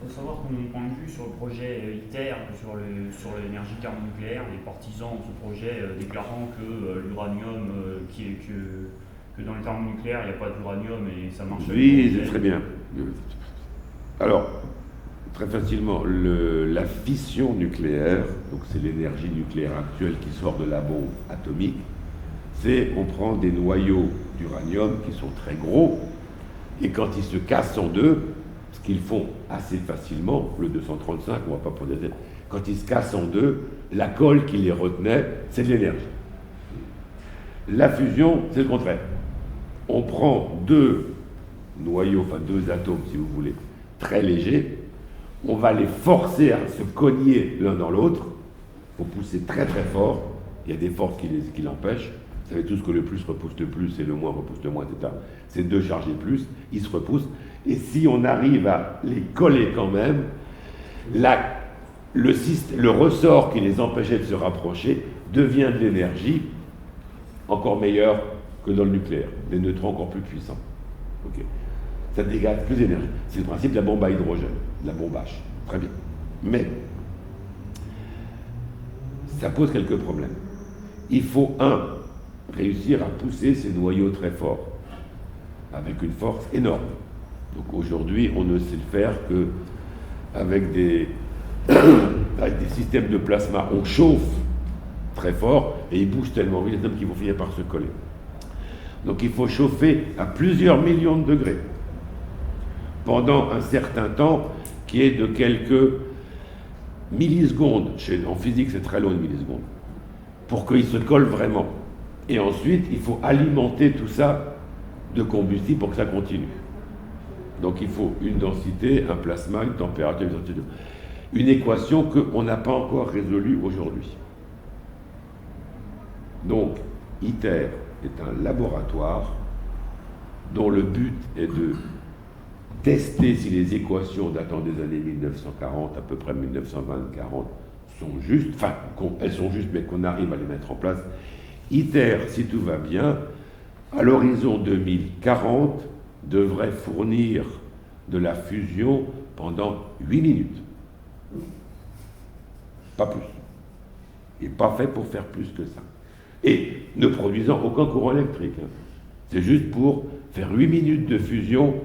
Il faut savoir que mon point de vue sur le projet ITER, sur l'énergie thermonucléaire, les partisans de ce projet déclarant que l'uranium, que dans les thermonucléaires il n'y a pas d'uranium et ça marche avec Oui, c'est l'hydrogène. très bien. Alors, très facilement, la fission nucléaire, donc c'est l'énergie nucléaire actuelle qui sort de la bombe atomique, c'est on prend des noyaux d'uranium qui sont très gros, et quand ils se cassent en deux, ce qu'ils font assez facilement, le 235, on va pas prendre des têtes, quand ils se cassent en deux, la colle qui les retenait, c'est de l'énergie. La fusion, c'est le contraire. On prend deux noyaux, enfin deux atomes si vous voulez, très légers, on va les forcer à se cogner l'un dans l'autre, il faut pousser très très fort, il y a des forces qui l'empêchent, vous savez tous que le plus repousse le plus et le moins repousse le moins, etc. C'est deux chargés plus, ils se repoussent, et si on arrive à les coller quand même, le ressort qui les empêchait de se rapprocher devient de l'énergie encore meilleure que dans le nucléaire, des neutrons encore plus puissants. Okay. Ça dégage plus d'énergie. C'est le principe de la bombe à hydrogène, de la bombe H. Très bien. Mais ça pose quelques problèmes. Il faut, réussir à pousser ces noyaux très forts, avec une force énorme. Donc aujourd'hui, on ne sait le faire que avec des systèmes de plasma. On chauffe très fort et ils bougent tellement vite qu'ils vont finir par se coller. Donc il faut chauffer à plusieurs millions de degrés pendant un certain temps qui est de quelques millisecondes. En physique, c'est très long, une milliseconde, pour qu'ils se collent vraiment. Et ensuite, il faut alimenter tout ça de combustible pour que ça continue. Donc il faut une densité, un plasma, une température, une équation qu'on n'a pas encore résolue aujourd'hui. Donc, ITER est un laboratoire dont le but est de tester si les équations datant des années 1940, à peu près 1920-40, sont justes, enfin, elles sont justes, mais qu'on arrive à les mettre en place. ITER, si tout va bien, à l'horizon 2040, devrait fournir de la fusion pendant 8 minutes. Pas plus. Il n'est pas fait pour faire plus que ça. Et ne produisant aucun courant électrique. C'est juste pour faire 8 minutes de fusion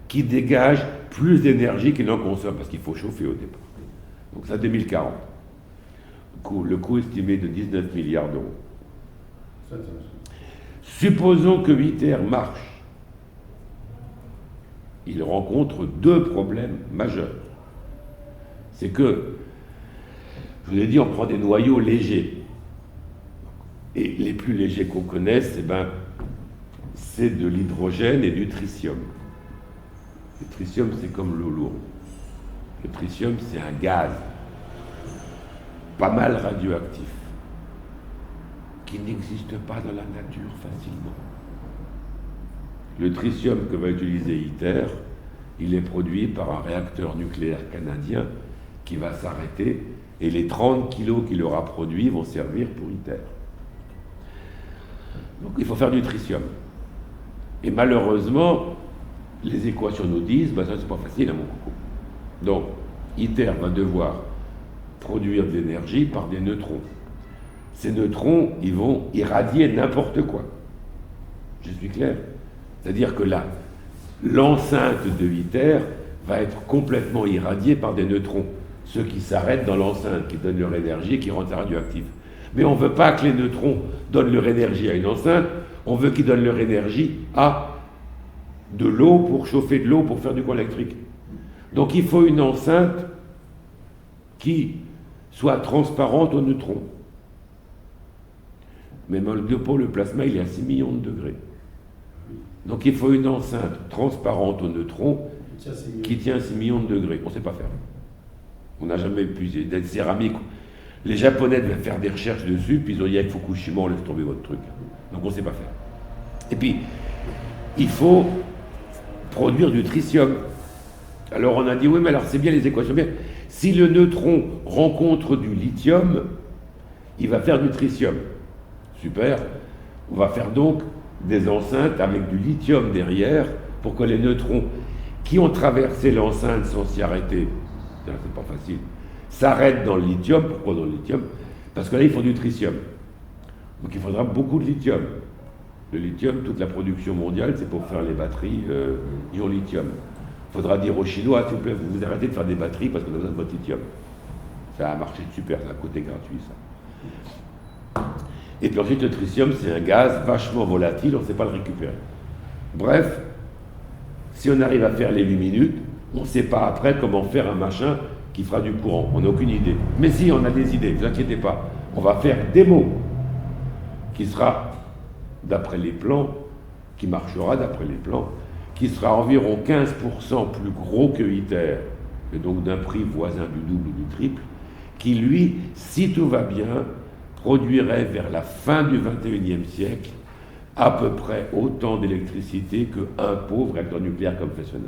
qui dégage plus d'énergie qu'il n'en consomme, parce qu'il faut chauffer au départ. Donc ça, 2040. Le coût estimé de 19 milliards d'euros. Supposons que ITER marche. Il rencontre deux problèmes majeurs. C'est que, je vous ai dit, on prend des noyaux légers. Et les plus légers qu'on connaisse, c'est de l'hydrogène et du tritium. Le tritium, c'est comme l'eau lourde. Le tritium, c'est un gaz pas mal radioactif qui n'existe pas dans la nature facilement. Le tritium que va utiliser ITER, il est produit par un réacteur nucléaire canadien qui va s'arrêter et les 30 kilos qu'il aura produits vont servir pour ITER. Donc il faut faire du tritium. Et malheureusement, les équations nous disent, ça c'est pas facile à mon coucou. Donc ITER va devoir produire de l'énergie par des neutrons. Ces neutrons, ils vont irradier n'importe quoi. Je suis clair? C'est-à-dire que là, l'enceinte de ITER va être complètement irradiée par des neutrons. Ceux qui s'arrêtent dans l'enceinte, qui donnent leur énergie et qui rendent ça radioactif. Mais on ne veut pas que les neutrons donnent leur énergie à une enceinte, on veut qu'ils donnent leur énergie à de l'eau pour chauffer de l'eau pour faire du courant électrique. Donc il faut une enceinte qui soit transparente aux neutrons. Mais pour le plasma, il est à 6 millions de degrés. Donc il faut une enceinte transparente aux neutrons qui tient à 6 millions de degrés. On ne sait pas faire. On n'a jamais épuisé. Des céramiques. Les Japonais devaient faire des recherches dessus, puis ils ont dit avec Fukushima, on laisse tomber votre truc. Donc on ne sait pas faire. Et puis, il faut produire du tritium. Alors on a dit, oui, mais alors c'est bien les équations, bien. Si le neutron rencontre du lithium, il va faire du tritium. Super. On va faire donc des enceintes avec du lithium derrière pour que les neutrons qui ont traversé l'enceinte sans s'y arrêter, c'est pas facile, s'arrêtent dans le lithium. Pourquoi dans le lithium? Parce que là, il faut du tritium. Donc il faudra beaucoup de lithium. Le lithium, toute la production mondiale, c'est pour faire les batteries ion lithium. Il faudra dire aux Chinois, s'il vous plaît, vous arrêtez de faire des batteries parce qu'on a besoin de votre lithium. Ça a marché super, ça a coûté gratuit, ça. Et puis ensuite, le tritium, c'est un gaz vachement volatile, on ne sait pas le récupérer. Bref, si on arrive à faire les 8 minutes, on ne sait pas après comment faire un machin qui fera du courant. On n'a aucune idée. Mais si, on a des idées, ne vous inquiétez pas. On va faire démo, qui sera, d'après les plans, qui marchera d'après les plans, qui sera environ 15% plus gros que ITER, et donc d'un prix voisin du double ou du triple, qui lui, si tout va bien, produirait vers la fin du XXIe siècle à peu près autant d'électricité qu'un pauvre réacteur nucléaire comme Fessenheim.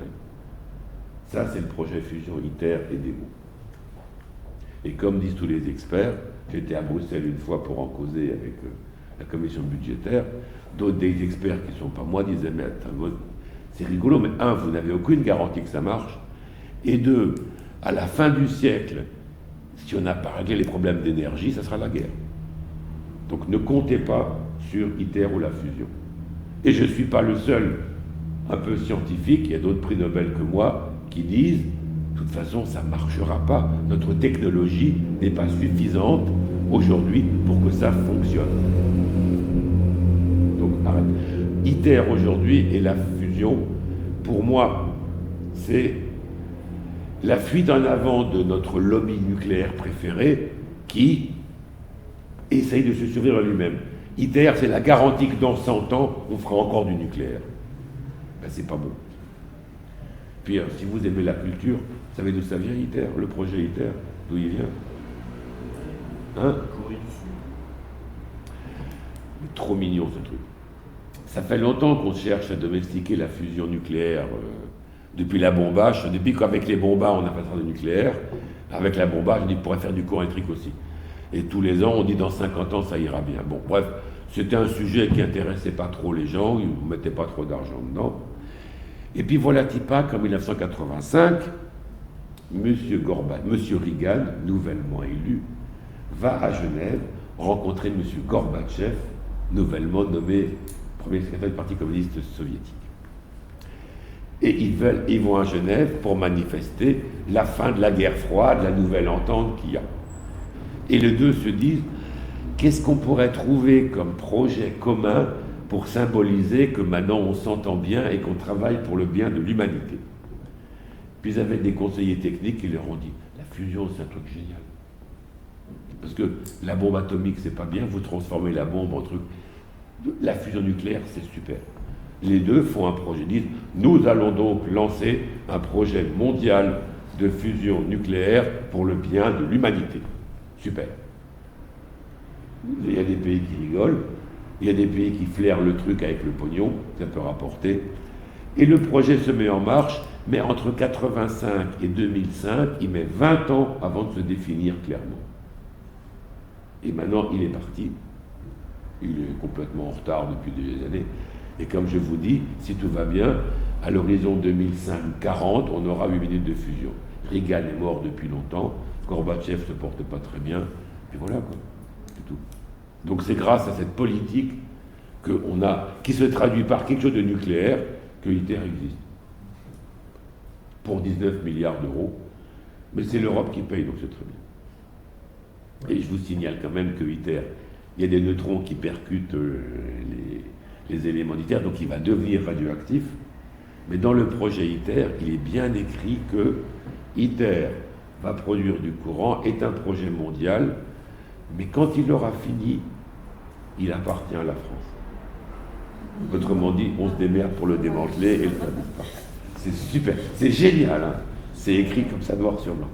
Ça, c'est le projet fusion ITER et DEMO. Et comme disent tous les experts, j'étais à Bruxelles une fois pour en causer avec la commission budgétaire, d'autres des experts qui ne sont pas moi disaient, mais attends, c'est rigolo, mais un, vous n'avez aucune garantie que ça marche, et deux, à la fin du siècle, si on n'a pas réglé les problèmes d'énergie, ça sera la guerre. Donc ne comptez pas sur ITER ou la fusion. Et je ne suis pas le seul un peu scientifique, il y a d'autres prix Nobel que moi qui disent, de toute façon ça ne marchera pas, notre technologie n'est pas suffisante aujourd'hui pour que ça fonctionne. Donc arrête. ITER aujourd'hui et la fusion, pour moi, c'est la fuite en avant de notre lobby nucléaire préféré qui essaye de se survivre à lui-même. ITER, c'est la garantie que dans 100 ans, on fera encore du nucléaire. Ben, c'est pas bon. Puis, si vous aimez la culture, vous savez d'où ça vient, ITER, le projet ITER, d'où il vient? Hein? Corée du Sud. Mais trop mignon, ce truc. Ça fait longtemps qu'on cherche à domestiquer la fusion nucléaire. Depuis la bombe H, depuis qu'avec les bombes on n'a pas de nucléaire, avec la bombe H, on dit qu'on pourrait faire du courant électrique aussi. Et tous les ans, on dit dans 50 ans, ça ira bien. Bon, bref, c'était un sujet qui n'intéressait pas trop les gens, ils ne mettaient pas trop d'argent dedans. Et puis voilà, Tipa, en 1985, M. Reagan, nouvellement élu, va à Genève rencontrer M. Gorbatchev, nouvellement nommé premier secrétaire du Parti communiste soviétique. Et ils vont à Genève pour manifester la fin de la guerre froide, la nouvelle entente qu'il y a. Et les deux se disent, qu'est-ce qu'on pourrait trouver comme projet commun pour symboliser que maintenant on s'entend bien et qu'on travaille pour le bien de l'humanité. Puis ils avaient des conseillers techniques qui leur ont dit, la fusion c'est un truc génial. Parce que la bombe atomique c'est pas bien, vous transformez la bombe en truc. La fusion nucléaire c'est super. Les deux font un projet, disent, nous allons donc lancer un projet mondial de fusion nucléaire pour le bien de l'humanité. Super. Il y a des pays qui rigolent, il y a des pays qui flairent le truc avec le pognon, ça peut rapporter. Et le projet se met en marche, mais entre 85 et 2005, il met 20 ans avant de se définir clairement. Et maintenant, il est parti. Il est complètement en retard depuis des années. Et comme je vous dis, si tout va bien, à l'horizon 2005-40, on aura 8 minutes de fusion. Reagan est mort depuis longtemps, Gorbatchev ne se porte pas très bien, et voilà quoi, c'est tout. Donc c'est grâce à cette politique qui se traduit par quelque chose de nucléaire que ITER existe. Pour 19 milliards d'euros, mais c'est l'Europe qui paye, donc c'est très bien. Et je vous signale quand même que ITER, il y a des neutrons qui percutent les éléments d'ITER, donc il va devenir radioactif. Mais dans le projet ITER, il est bien écrit que ITER va produire du courant, est un projet mondial, mais quand il aura fini, il appartient à la France. Autrement dit, on se démerde pour le démanteler et le faire disparaître. C'est super, c'est génial, hein, c'est écrit comme ça noir sur blanc.